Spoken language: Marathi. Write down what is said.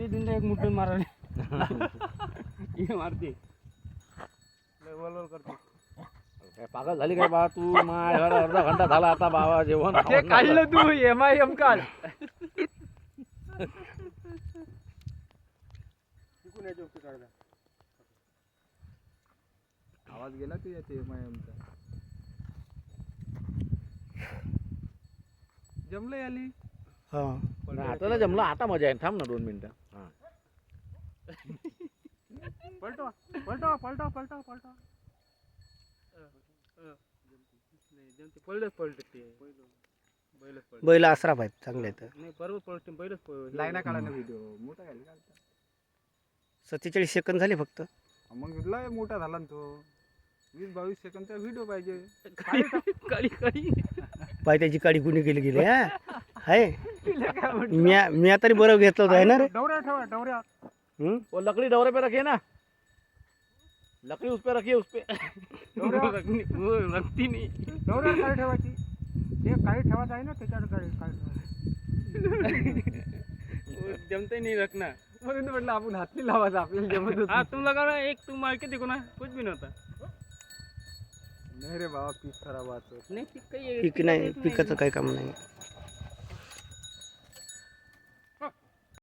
धीरे धीरे एक मुठून मारले ये मारते वलवल करते. काय पागल झाली काय बा तू? माय अर्धा घंटा झाला आता बाबा जेवण ते काढलं तू MIM काढ. तिकून यायचं होतं काढला. आवाज गेला तू याचे MIM चा. जमलं आली. हा आता जमलं. आता मजा आहे. थांब ना 2 मिनिटं. हा पलटो पलटो पलटो पलटो पलटो. पहिलंच पलटते. बैल आसरा पाहिजे चांगले आहेत. नाही बरोबर पलटते. पहिलंच लाईना काढा ना व्हिडिओ. मोठा घाल का 47 सेकंद झाले फक्त. मग लय मोठा झाला ना तो. 20-22 सेकंदचा व्हिडिओ पाहिजे. काळी काळी पाय त्याची काडी कुणी केली गेली हा आहे. मी तरी बरं घेतलं होतं आहे ना रे. डवऱ्या ठेवा डवऱ्या. वो लकड़ी डोरे पे रखिए ना. लकड़ी उस पे रखिए उस पे. वो रखती नाही. डवऱ्या काय ठेवायची? ते काही ठेवायचं आहे ना त्याच्यावर काय जमते नहीं रखना. म्हणून म्हटलं आपण हात नाही लावायचा. आपल्याला जमत होत. हा तुम लगा एक तुम मार के देखो ना. कुछ भी नव्हता. नाही रे बाबा पीक खराब होतो. नाही पीक काही पीक नाही पिकाचं काही काम नाही.